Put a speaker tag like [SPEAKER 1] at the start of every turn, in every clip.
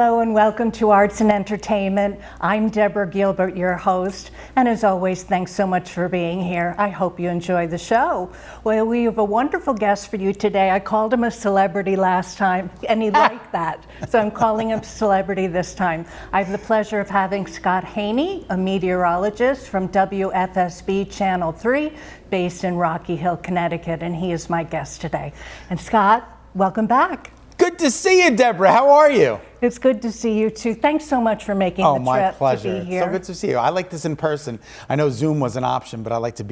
[SPEAKER 1] Hello and welcome to Arts and Entertainment. I'm Deborah Gilbert, your host, and as always, thanks so much for being here. I hope you enjoy the show. Well, we have a wonderful guest for you today. I called him a celebrity last time, and he liked that, so I'm calling him celebrity this time. I have the pleasure of having Scot Haney, a meteorologist from WFSB Channel 3, based in Rocky Hill, Connecticut, and he is my guest today. And Scot, welcome back.
[SPEAKER 2] Good to see you, Deborah. How are you?
[SPEAKER 1] It's good to see you too. Thanks so much for making the
[SPEAKER 2] my
[SPEAKER 1] trip
[SPEAKER 2] pleasure.
[SPEAKER 1] to be here.
[SPEAKER 2] So good to see you. I like this in person. I know Zoom was an option, but I like to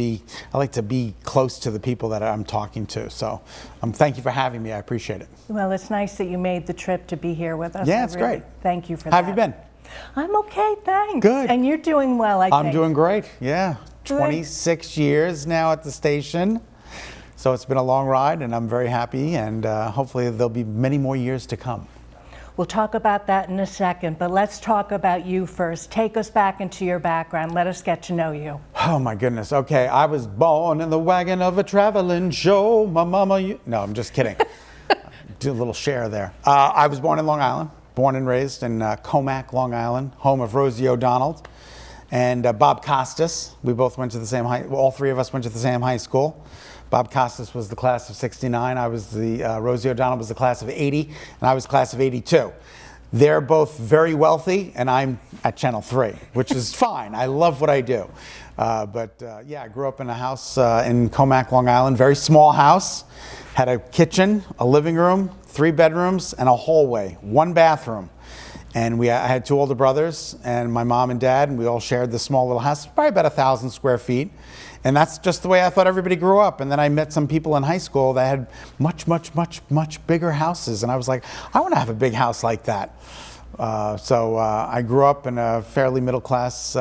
[SPEAKER 2] be close to the people that I'm talking to. So thank you for having me. I appreciate it.
[SPEAKER 1] Well, it's nice that you made the trip to be here with us.
[SPEAKER 2] Yeah, it's great.
[SPEAKER 1] Thank you for that.
[SPEAKER 2] How have you been?
[SPEAKER 1] I'm okay, thanks.
[SPEAKER 2] Good.
[SPEAKER 1] And you're doing well, I think.
[SPEAKER 2] I'm doing great. Yeah.
[SPEAKER 1] Good.
[SPEAKER 2] 26 years now at the station. So it's been a long ride, and I'm very happy, and hopefully there'll be many more years to come.
[SPEAKER 1] We'll talk about that in a second, but let's talk about you first. Take us back into your background. Let us get to know you.
[SPEAKER 2] Oh my goodness. Okay, I was born in the wagon of a traveling show. My mama, no, I'm just kidding. Do a little share there. I was born in Long Island, born and raised in Comac, Long Island, home of Rosie O'Donnell and Bob Costas. We both went to the same all three of us went to the same high school. Bob Costas was the class of 69. I was Rosie O'Donnell was the class of 80, and I was class of 82. They're both very wealthy, and I'm at Channel 3, which is fine. I love what I do. Yeah, I grew up in a house in Comac, Long Island, very small house. Had a kitchen, a living room, 3 bedrooms, and a hallway, 1 bathroom. And I had 2 older brothers and my mom and dad, and we all shared this small little house, probably about 1,000 square feet. And that's just the way I thought everybody grew up. And then I met some people in high school that had much bigger houses. And I was like, I want to have a big house like that. So I grew up in a fairly middle class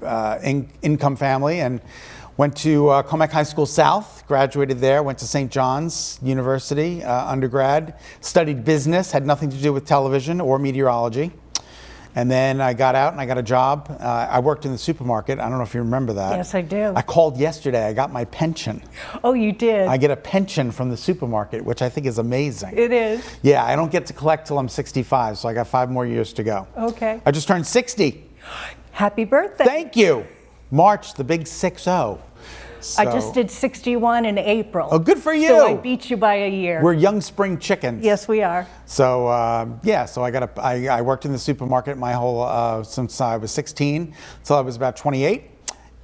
[SPEAKER 2] income family and went to Comac High School South, graduated there, went to St. John's University, undergrad, studied business, had nothing to do with television or meteorology. And then I got out and I got a job. I worked in the supermarket. I don't know if you remember that.
[SPEAKER 1] Yes, I do.
[SPEAKER 2] I called yesterday. I got my pension.
[SPEAKER 1] Oh, you did?
[SPEAKER 2] I get a pension from the supermarket, which I think is amazing.
[SPEAKER 1] It is?
[SPEAKER 2] Yeah, I don't get to collect till I'm 65, so I got 5 more years to go.
[SPEAKER 1] Okay.
[SPEAKER 2] I just turned 60.
[SPEAKER 1] Happy birthday.
[SPEAKER 2] Thank you. March, the big 6-0.
[SPEAKER 1] I just did 61 in April.
[SPEAKER 2] Oh, good for you.
[SPEAKER 1] So I beat you by a year.
[SPEAKER 2] We're young spring chickens.
[SPEAKER 1] Yes, we are.
[SPEAKER 2] So yeah, so I worked in the supermarket my whole since I was 16 till I was about 28,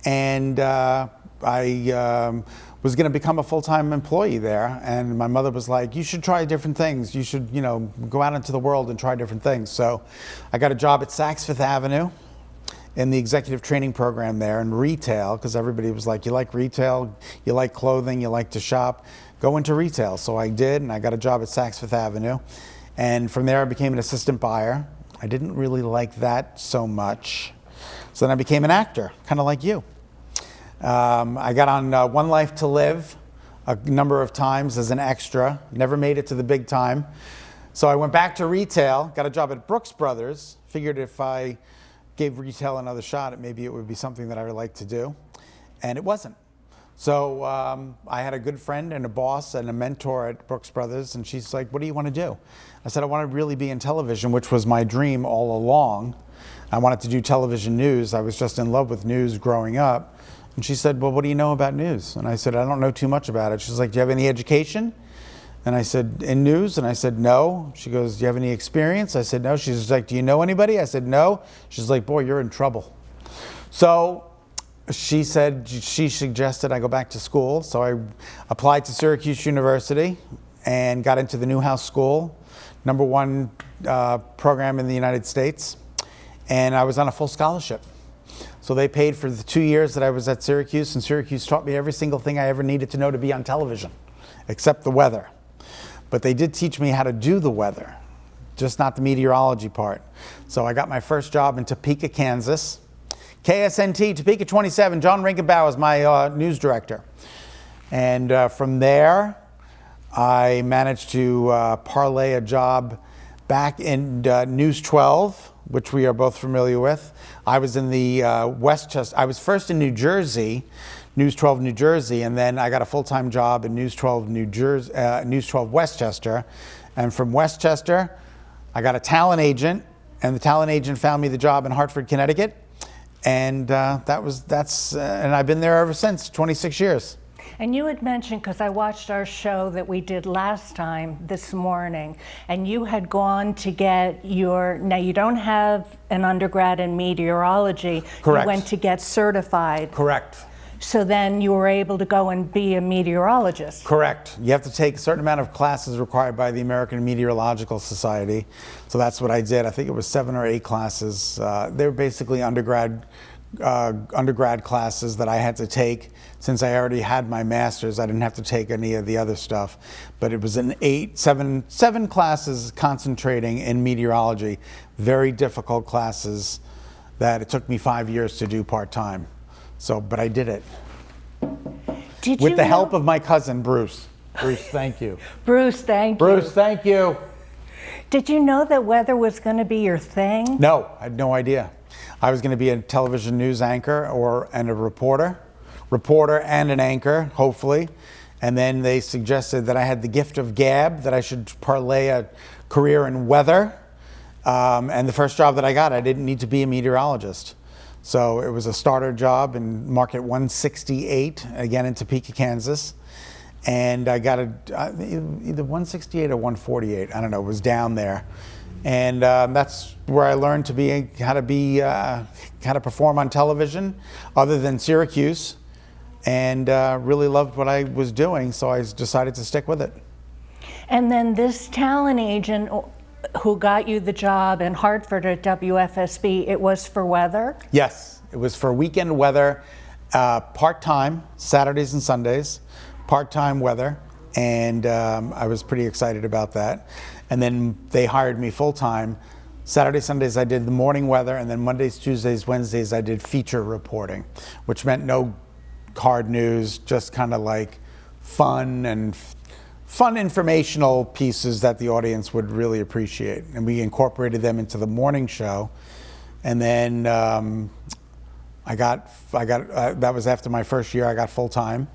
[SPEAKER 2] and I was going to become a full-time employee there. And my mother was like, "You should try different things. You should, go out into the world and try different things." So I got a job at Saks Fifth Avenue in the executive training program there in retail, because everybody was like, you like retail, you like clothing, you like to shop, go into retail. So I did, and I got a job at Saks Fifth Avenue. And from there I became an assistant buyer. I didn't really like that so much. So then I became an actor, kind of like you. I got on One Life to Live a number of times as an extra, never made it to the big time. So I went back to retail, got a job at Brooks Brothers, figured if I gave retail another shot, maybe it would be something that I would like to do, and it wasn't. So I had a good friend and a boss and a mentor at Brooks Brothers, and she's like, "What do you want to do?" I said, "I want to really be in television," which was my dream all along. I wanted to do television news. I was just in love with news growing up. And she said, "Well, what do you know about news?" And I said, "I don't know too much about it." She's like, "Do you have any education?" And I said, "In news?" And I said, "No." She goes, "Do you have any experience?" I said, "No." She's like, "Do you know anybody?" I said, "No." She's like, "Boy, you're in trouble." So she said, she suggested I go back to school. So I applied to Syracuse University and got into the Newhouse School, #1 program in the United States. And I was on a full scholarship. So they paid for the 2 years that I was at Syracuse, and Syracuse taught me every single thing I ever needed to know to be on television, except the weather. But they did teach me how to do the weather, just not the meteorology part. So I got my first job in Topeka, Kansas. KSNT, Topeka 27, John Rinkenbauer is my news director. And from there, I managed to parlay a job back in News 12, which we are both familiar with. I was in the Westchester, I was first in New Jersey, News 12 New Jersey, and then I got a full-time job in News 12 New Jersey, News 12 Westchester, and from Westchester I got a talent agent, and the talent agent found me the job in Hartford, Connecticut, and and I've been there ever since, 26 years.
[SPEAKER 1] And you had mentioned, because I watched our show that we did last time this morning, and you had gone to get now you don't have an undergrad in meteorology.
[SPEAKER 2] Correct.
[SPEAKER 1] You went to get certified.
[SPEAKER 2] Correct.
[SPEAKER 1] So then you were able to go and be a meteorologist.
[SPEAKER 2] Correct. You have to take a certain amount of classes required by the American Meteorological Society. So that's what I did. I think it was 7 or 8 classes. They were basically undergrad classes that I had to take. Since I already had my master's, I didn't have to take any of the other stuff. But it was seven classes concentrating in meteorology. Very difficult classes that it took me 5 years to do part-time. But I did it. With the help of my cousin, Bruce. Bruce, thank you.
[SPEAKER 1] Bruce, thank you.
[SPEAKER 2] Bruce, thank you.
[SPEAKER 1] Did you know that weather was going to be your thing?
[SPEAKER 2] No, I had no idea. I was going to be a television news anchor and a reporter and an anchor, hopefully. And then they suggested that I had the gift of gab, that I should parlay a career in weather. And the first job that I got, I didn't need to be a meteorologist. So it was a starter job in Market 168, again in Topeka, Kansas. And I got either 168 or 148, I don't know, it was down there. And that's where I learned how to perform on television, other than Syracuse, and really loved what I was doing, so I decided to stick with it.
[SPEAKER 1] And then this talent agent who got you the job in Hartford at WFSB, it was for weather?
[SPEAKER 2] Yes, it was for weekend weather, part-time, Saturdays and Sundays, part-time weather, and I was pretty excited about that. And then they hired me full-time. Saturdays, Sundays I did the morning weather, and then Mondays, Tuesdays, Wednesdays I did feature reporting, which meant no hard news, just kind of like fun informational pieces that the audience would really appreciate. And we incorporated them into the morning show. And then that was after my first year, I got full-time.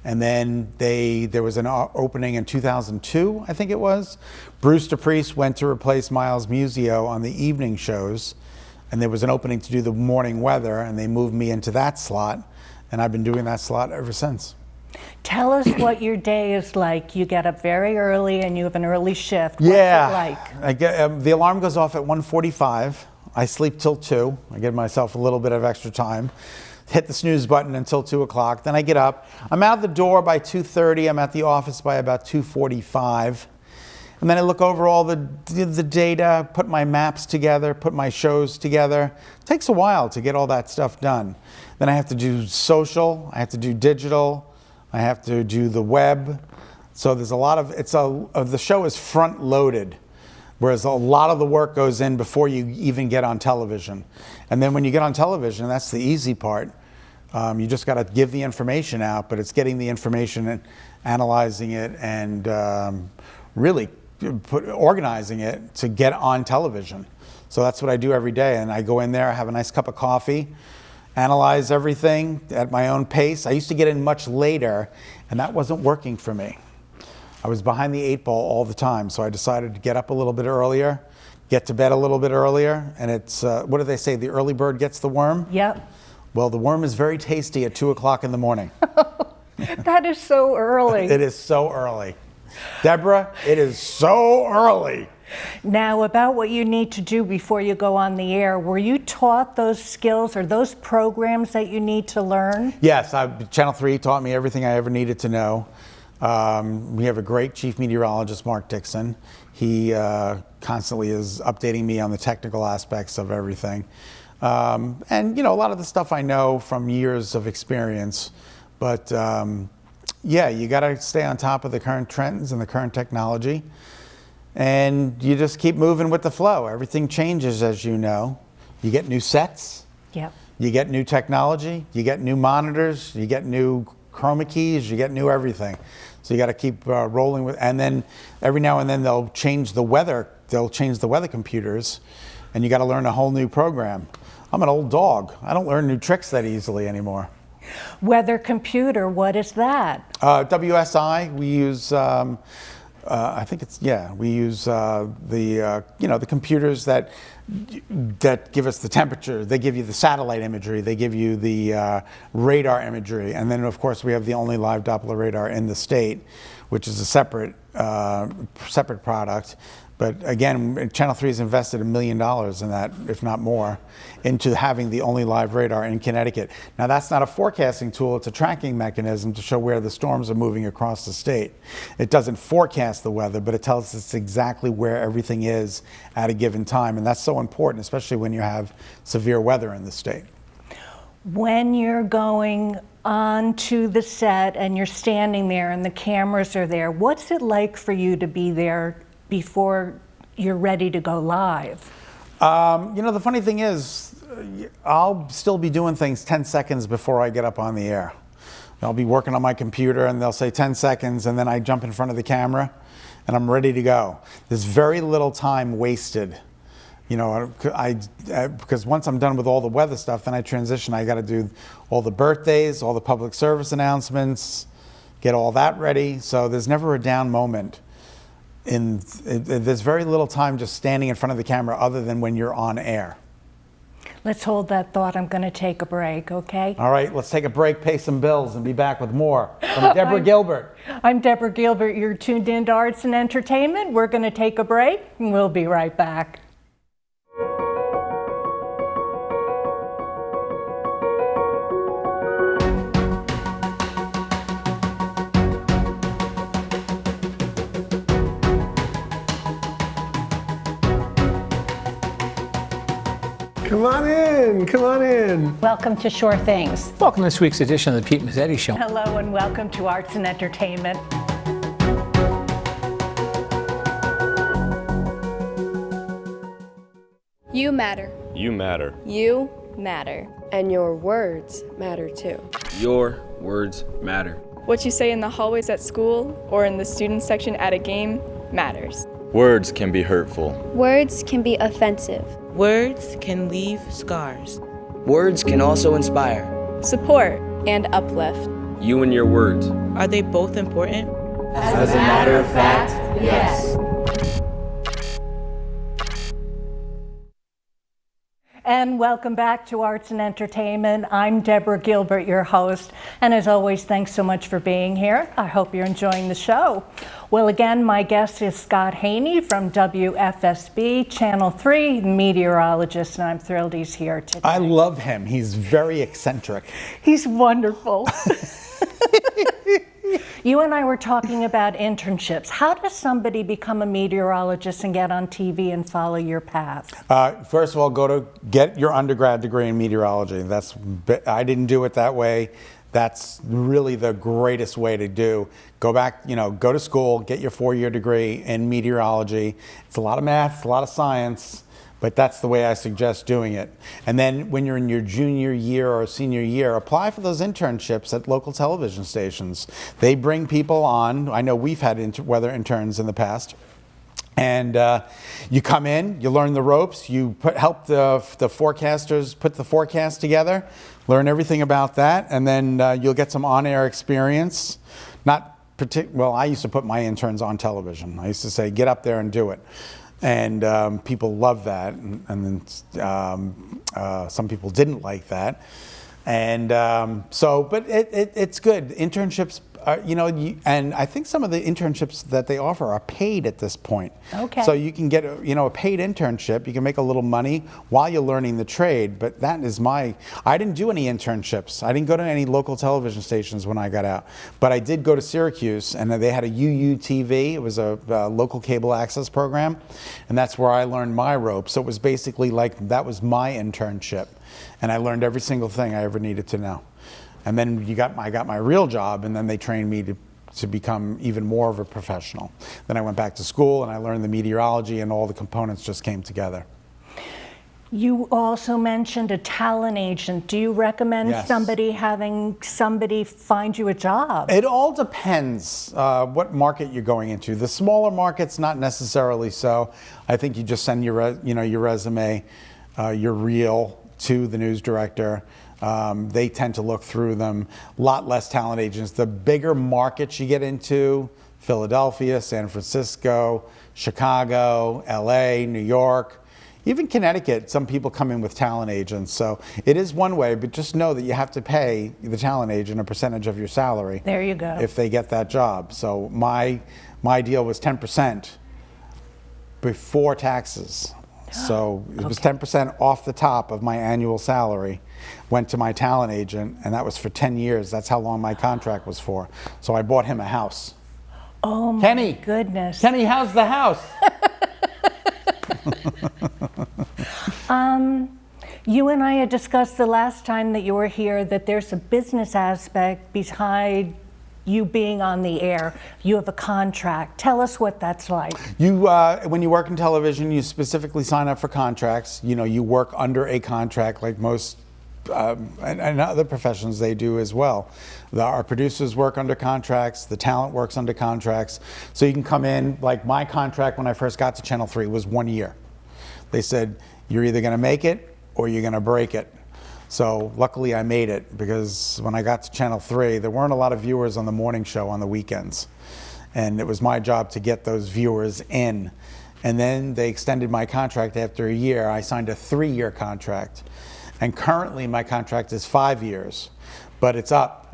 [SPEAKER 2] And then there was an opening in 2002, I think it was. Bruce DePriest went to replace Miles Musio on the evening shows. And there was an opening to do the morning weather, and they moved me into that slot. And I've been doing that slot ever since.
[SPEAKER 1] Tell us what your day is like. You get up very early and you have an early shift. What's
[SPEAKER 2] it
[SPEAKER 1] like?
[SPEAKER 2] The alarm goes off at 1:45. I sleep till 2. I give myself a little bit of extra time. Hit the snooze button until 2 o'clock. Then I get up. I'm out the door by 2:30. I'm at the office by about 2:45. And then I look over all the data, put my maps together, put my shows together. It takes a while to get all that stuff done. Then I have to do social. I have to do digital. I have to do the web. So there's a lot of the show is front loaded, whereas a lot of the work goes in before you even get on television. And then when you get on television, that's the easy part. You just got to give the information out, but it's getting the information and analyzing it and really organizing it to get on television. So that's what I do every day. And I go in there, I have a nice cup of coffee, analyze everything at my own pace. I used to get in much later, and that wasn't working for me. I was behind the 8 ball all the time, so I decided to get up a little bit earlier, get to bed a little bit earlier, and it's, what do they say, the early bird gets the worm?
[SPEAKER 1] Yep.
[SPEAKER 2] Well, the worm is very tasty at 2 o'clock in the morning.
[SPEAKER 1] That is so early.
[SPEAKER 2] It is so early. Deborah, it is so early.
[SPEAKER 1] Now, about what you need to do before you go on the air, were you taught those skills or those programs that you need to learn?
[SPEAKER 2] Yes, Channel 3 taught me everything I ever needed to know. We have a great chief meteorologist, Mark Dixon. He constantly is updating me on the technical aspects of everything. And, a lot of the stuff I know from years of experience. But, yeah, you got to stay on top of the current trends and the current technology. And you just keep moving with the flow. Everything changes, as you know. You get new sets.
[SPEAKER 1] Yep.
[SPEAKER 2] You get new technology. You get new monitors. You get new chroma keys. You get new everything. So you got to keep rolling with. And then every now and then they'll change the weather. They'll change the weather computers, and you got to learn a whole new program. I'm an old dog. I don't learn new tricks that easily anymore.
[SPEAKER 1] Weather computer, what is that?
[SPEAKER 2] WSI. We use I think it's, yeah, we use the computers that give us the temperature. They give you the satellite imagery. They give you the radar imagery. And then, of course, we have the only live Doppler radar in the state, which is a separate product. But again, Channel 3 has invested $1 million in that, if not more, into having the only live radar in Connecticut. Now, that's not a forecasting tool, it's a tracking mechanism to show where the storms are moving across the state. It doesn't forecast the weather, but it tells us exactly where everything is at a given time. And that's so important, especially when you have severe weather in the state.
[SPEAKER 1] When you're going onto the set and you're standing there and the cameras are there, what's it like for you to be there before you're ready to go live?
[SPEAKER 2] The funny thing is, I'll still be doing things 10 seconds before I get up on the air. I'll be working on my computer and they'll say 10 seconds and then I jump in front of the camera and I'm ready to go. There's very little time wasted. Because once I'm done with all the weather stuff, then I transition. I got to do all the birthdays, all the public service announcements, get all that ready. So there's never a down moment. There's very little time just standing in front of the camera other than when you're on air.
[SPEAKER 1] Let's hold that thought. I'm going to take a break, okay?
[SPEAKER 2] All right, let's take a break, pay some bills, and be back with more from Deborah Gilbert.
[SPEAKER 1] I'm Deborah Gilbert. You're tuned in to Arts and Entertainment. We're going to take a break, and we'll be right back.
[SPEAKER 3] Come on in, come on in.
[SPEAKER 1] Welcome to Sure Things.
[SPEAKER 4] Welcome to this week's edition of the Pete Mazzetti Show.
[SPEAKER 1] Hello and welcome to Arts and Entertainment.
[SPEAKER 5] You matter.
[SPEAKER 6] You matter.
[SPEAKER 5] You matter. And your words matter too.
[SPEAKER 7] Your words matter.
[SPEAKER 8] What you say in the hallways at school or in the student section at a game matters.
[SPEAKER 6] Words can be hurtful.
[SPEAKER 5] Words can be offensive.
[SPEAKER 9] Words can leave scars.
[SPEAKER 7] Words can also inspire.
[SPEAKER 8] Support and uplift.
[SPEAKER 7] You and your words.
[SPEAKER 9] Are they both important?
[SPEAKER 10] As a matter of fact, yes.
[SPEAKER 1] And welcome back to Arts and Entertainment. I'm Deborah Gilbert, your host. And as always, thanks so much for being here. I hope you're enjoying the show. Well, again, my guest is Scot Haney from WFSB, Channel 3, meteorologist, and I'm thrilled he's here today.
[SPEAKER 2] I love him. He's very eccentric.
[SPEAKER 1] He's wonderful. You and I were talking about internships. How does somebody become a meteorologist and get on TV and follow your path?
[SPEAKER 2] First of all, go to get your undergrad degree in meteorology. I didn't do it that way. That's really the greatest way to do. Go back, go to school, get your 4-year degree in meteorology. It's a lot of math, a lot of science, but that's the way I suggest doing it. And then when you're in your junior year or senior year, apply for those internships at local television stations. They bring people on. I know we've had weather interns in the past. And you come in, you learn the ropes, you help the forecasters put the forecast together, learn everything about that, and then you'll get some on-air experience. Well, I used to put my interns on television. I used to say, get up there and do it. And people love that, and then some people didn't like that. And but it's good. Internships are, and I think some of the internships that they offer are paid at this point.
[SPEAKER 1] Okay.
[SPEAKER 2] So you can get a paid internship. You can make a little money while you're learning the trade. But that is I didn't do any internships. I didn't go to any local television stations when I got out. But I did go to Syracuse, and they had a UUTV. It was a local cable access program, and that's where I learned my ropes. So it was basically like that was my internship. And I learned every single thing I ever needed to know. And then I got my real job, and then they trained me to become even more of a professional. Then I went back to school, and I learned the meteorology, and all the components just came together.
[SPEAKER 1] You also mentioned a talent agent. Do you recommend having somebody find you a job?
[SPEAKER 2] It all depends what market you're going into. The smaller markets, not necessarily so. I think you just send your resume, your reel, to the news director. They tend to look through them. A lot less talent agents. The bigger markets you get into, Philadelphia, San Francisco, Chicago, LA, New York, even Connecticut. Some people come in with talent agents. So it is one way, but just know that you have to pay the talent agent a percentage of your salary.
[SPEAKER 1] There you go.
[SPEAKER 2] If they get that job. So my deal was 10% before taxes. So it was 10% off the top of my annual salary, went to my talent agent, and that was for 10 years. That's how long my contract was for. So I bought him a house.
[SPEAKER 1] Oh my
[SPEAKER 2] Kenny,
[SPEAKER 1] goodness.
[SPEAKER 2] Kenny, how's the house?
[SPEAKER 1] You and I had discussed the last time that you were here that there's a business aspect behind you being on the air. You have a contract. Tell us what that's like.
[SPEAKER 2] When you work in television, you specifically sign up for contracts. You know, you work under a contract like most and other professions they do as well. Our producers work under contracts, the talent works under contracts. So you can come in, like my contract when I first got to Channel 3 was 1 year. They said, you're either gonna make it or you're gonna break it. So luckily I made it, because when I got to Channel 3, there weren't a lot of viewers on the morning show on the weekends. And it was my job to get those viewers in. And then they extended my contract after a year. I signed a 3-year contract. And currently my contract is 5 years, but it's up.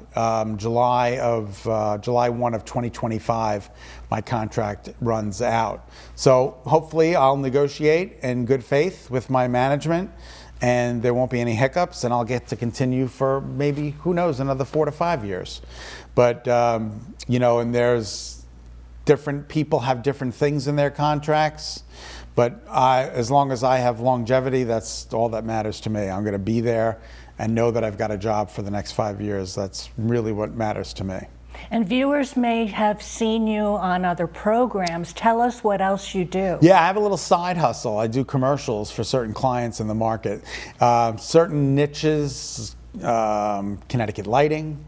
[SPEAKER 2] July 1 of 2025, my contract runs out. So hopefully I'll negotiate in good faith with my management, and there won't be any hiccups, and I'll get to continue for maybe, who knows, another 4 to 5 years. But, you know, and there's different people have different things in their contracts. But as long as I have longevity, that's all that matters to me. I'm going to be there and know that I've got a job for the next 5 years. That's really what matters to me.
[SPEAKER 1] And viewers may have seen you on other programs. Tell us what else you do.
[SPEAKER 2] Yeah, I have a little side hustle. I do commercials for certain clients in the market. Certain niches, Connecticut lighting,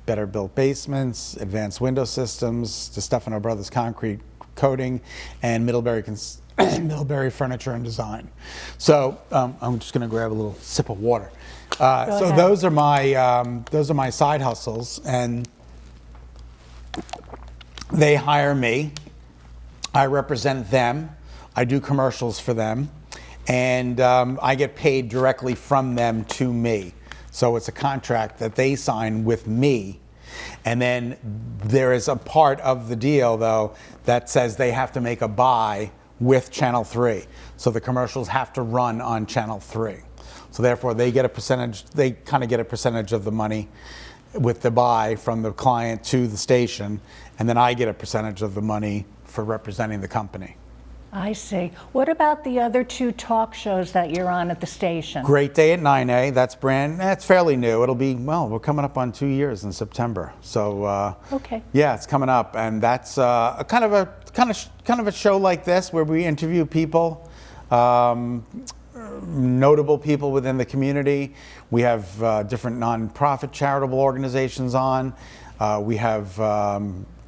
[SPEAKER 2] better built basements, advanced window systems, to Stefano Brothers concrete coating, and Middlebury furniture and design. So I'm just going to grab a little sip of water. So those are my side hustles, and they hire me. I represent them. I do commercials for them, and I get paid directly from them to me. So it's a contract that they sign with me. And then there is a part of the deal, though, that says they have to make a buy with Channel 3. So the commercials have to run on Channel 3. So therefore they get a percentage, they kind of get a percentage of the money with the buy from the client to the station, and then I get a percentage of the money for representing the company.
[SPEAKER 1] I see. What about the other 2 talk shows that you're on at the station?
[SPEAKER 2] Great Day at 9A, that's fairly new. It'll be, well, we're coming up on 2 years in September. So
[SPEAKER 1] okay.
[SPEAKER 2] Yeah, it's coming up, and that's kind of a show like this where we interview people, notable people within the community. We have different nonprofit charitable organizations on. We have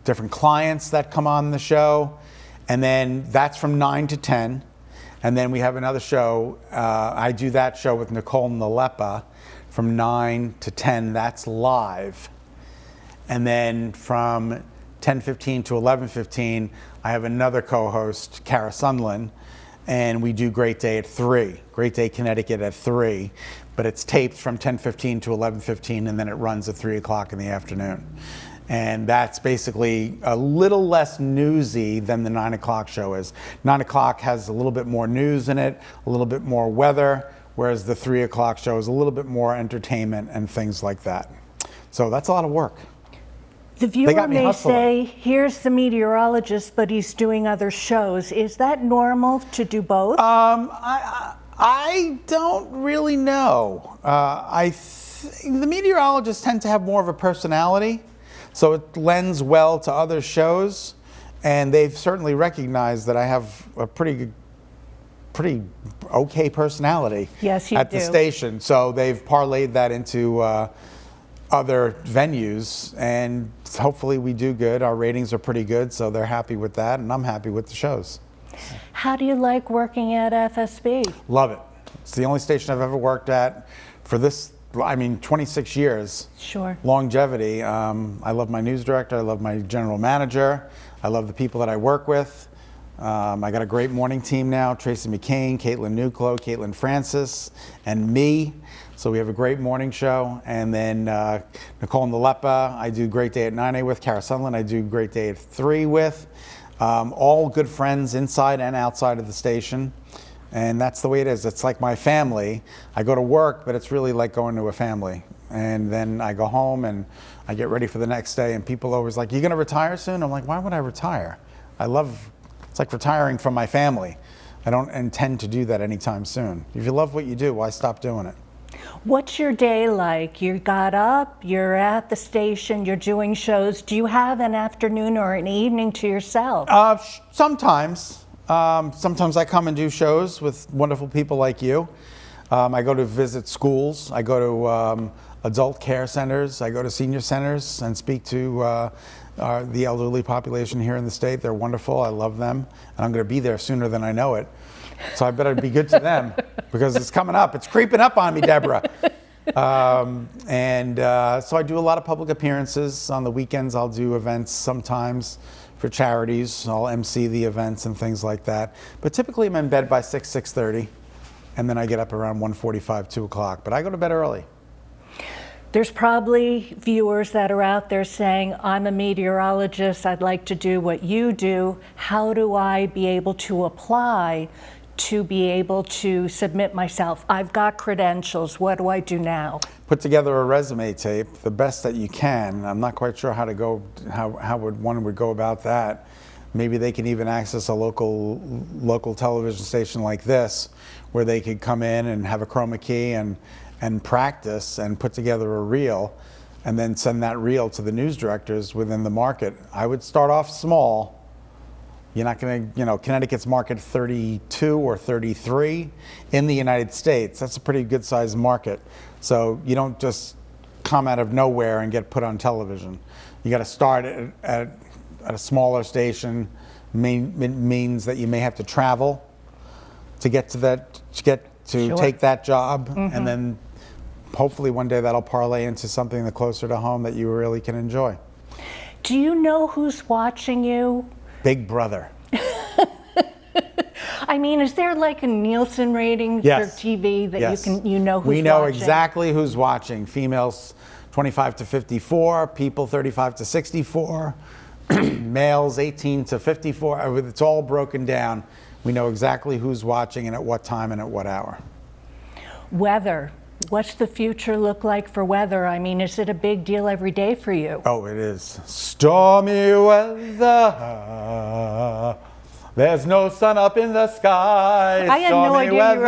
[SPEAKER 2] different clients that come on the show. And then that's from 9 to 10. And then we have another show. I do that show with Nicole Nalepa from 9 to 10. That's live. And then from 10:15 to 11:15, I have another co-host, Kara Sunland, and we do Great Day at 3. Great Day Connecticut at 3. But it's taped from 10:15 to 11:15, and then it runs at 3 o'clock in the afternoon. And that's basically a little less newsy than the 9 o'clock show is. 9 o'clock has a little bit more news in it, a little bit more weather, whereas the 3 o'clock show is a little bit more entertainment and things like that. So that's a lot of work.
[SPEAKER 1] The viewer may say, here's the meteorologist, but he's doing other shows. Is that normal to do both?
[SPEAKER 2] I don't really know. The meteorologists tend to have more of a personality. So it lends well to other shows, and they've certainly recognized that I have a pretty okay personality.
[SPEAKER 1] Yes, you
[SPEAKER 2] at
[SPEAKER 1] do.
[SPEAKER 2] The station. So they've parlayed that into other venues, and hopefully we do good. Our ratings are pretty good, so they're happy with that, and I'm happy with the shows.
[SPEAKER 1] How do you like working at FSB?
[SPEAKER 2] Love it. It's the only station I've ever worked at for this. 26 years.
[SPEAKER 1] Sure.
[SPEAKER 2] Longevity. I love my news director. I love my general manager. I love the people that I work with. I got a great morning team now, Tracy McCain, Caitlin Nuclo, Caitlin Francis, and me. So we have a great morning show. And then Nicole Nalepa, I do Great Day at 9 a.m. with. Kara Sunland, I do Great Day at 3 with. All good friends inside and outside of the station. And that's the way it is. It's like my family. I go to work, but it's really like going to a family. And then I go home and I get ready for the next day. And people are always like, "You gonna retire soon?" I'm like, "Why would I retire? It's like retiring from my family. I don't intend to do that anytime soon. If you love what you do, why stop doing it?"
[SPEAKER 1] What's your day like? You got up, you're at the station, you're doing shows. Do you have an afternoon or an evening to yourself?
[SPEAKER 2] Sometimes. Sometimes I come and do shows with wonderful people like you. I go to visit schools. I go to adult care centers. I go to senior centers and speak to the elderly population here in the state. They're wonderful. I love them. And I'm going to be there sooner than I know it. So I better be good to them because it's coming up. It's creeping up on me, Deborah. So I do a lot of public appearances. On the weekends, I'll do events sometimes for charities. I'll MC the events and things like that. But typically I'm in bed by 6:30, and then I get up around 1:45, 2 o'clock. But I go to bed early.
[SPEAKER 1] There's probably viewers that are out there saying, "I'm a meteorologist, I'd like to do what you do. How do I be able to apply to be able to submit myself? I've got credentials, what do I do now?"
[SPEAKER 2] Put together a resume tape, the best that you can. I'm not quite sure how one would go about that. Maybe they can even access a local television station like this, where they could come in and have a chroma key and practice and put together a reel, and then send that reel to the news directors within the market. I would start off small. You're not going to, Connecticut's market 32 or 33 in the United States. That's a pretty good sized market. So you don't just come out of nowhere and get put on television. You got to start at a smaller station. Means that you may have to travel to get to that,
[SPEAKER 1] Sure.
[SPEAKER 2] take that job, and then hopefully one day that'll parlay into something that's closer to home that you really can enjoy.
[SPEAKER 1] Do you know who's watching you?
[SPEAKER 2] Big Brother.
[SPEAKER 1] I mean, is there like a Nielsen rating for TV that you know who's watching?
[SPEAKER 2] We know exactly who's watching. Females 25 to 54, people 35 to 64, males 18 to 54. It's all broken down. We know exactly who's watching and at what time and at what hour.
[SPEAKER 1] Weather. What's the future look like for weather? I mean, is it a big deal every day for you?
[SPEAKER 2] Oh, it is. Stormy weather. There's no sun up in the sky.
[SPEAKER 1] I had no idea you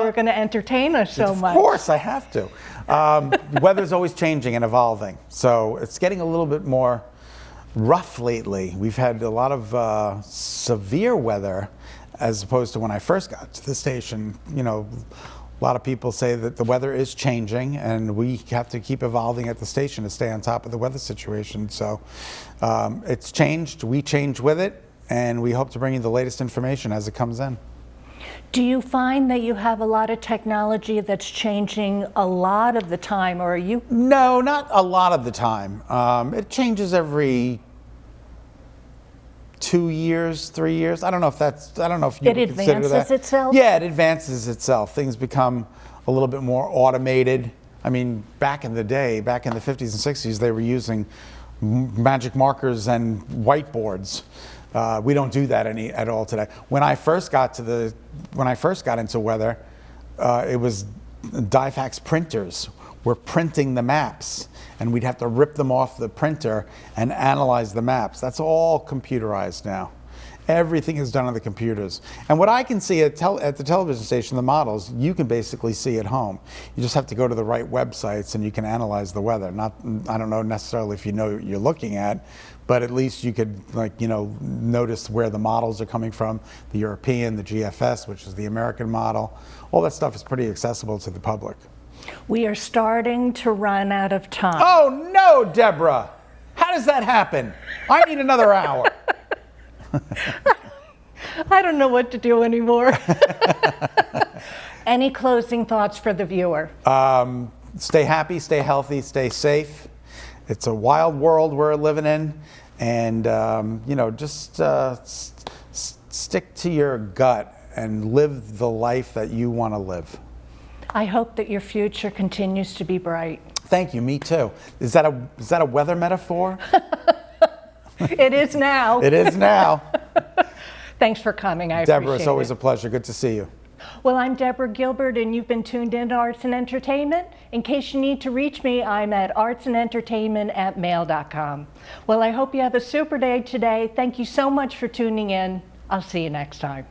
[SPEAKER 1] were gonna entertain us so much.
[SPEAKER 2] Of course, I have to. The weather's always changing and evolving, so it's getting a little bit more rough lately. We've had a lot of severe weather, as opposed to when I first got to the station. A lot of people say that the weather is changing, and we have to keep evolving at the station to stay on top of the weather situation. So it's changed. We change with it, and we hope to bring you the latest information as it comes in.
[SPEAKER 1] Do you find that you have a lot of technology that's changing a lot of the time, or are you?
[SPEAKER 2] No, not a lot of the time. It changes every 2 years, 3 years. I don't know if you would consider that.
[SPEAKER 1] It advances itself?
[SPEAKER 2] Yeah, it advances itself. Things become a little bit more automated. I mean, back in the day, back in the 50s and 60s, they were using magic markers and whiteboards. We don't do that at all today. When I first got into weather, it was die-fax printers were printing the maps, and we'd have to rip them off the printer and analyze the maps. That's all computerized now. Everything is done on the computers. And what I can see at the television station, the models, you can basically see at home. You just have to go to the right websites and you can analyze the weather. I don't know necessarily if you know what you're looking at, but at least you could notice where the models are coming from, the European, the GFS, which is the American model. All that stuff is pretty accessible to the public.
[SPEAKER 1] We are starting to run out of time.
[SPEAKER 2] Oh no, Deborah! How does that happen? I need another hour.
[SPEAKER 1] I don't know what to do anymore. Any closing thoughts for the viewer?
[SPEAKER 2] Stay happy, stay healthy, stay safe. It's a wild world we're living in, And, you know, just stick to your gut and live the life that you want to live.
[SPEAKER 1] I hope that your future continues to be bright.
[SPEAKER 2] Thank you, me too. Is that a weather metaphor?
[SPEAKER 1] It is now.
[SPEAKER 2] It is now.
[SPEAKER 1] Thanks for coming. I
[SPEAKER 2] Deborah,
[SPEAKER 1] appreciate
[SPEAKER 2] it's always
[SPEAKER 1] it.
[SPEAKER 2] a pleasure. Good to see you.
[SPEAKER 1] Well, I'm Deborah Gilbert, and you've been tuned in to Arts and Entertainment. In case you need to reach me, I'm at artsandentertainment@mail.com. Well, I hope you have a super day today. Thank you so much for tuning in. I'll see you next time.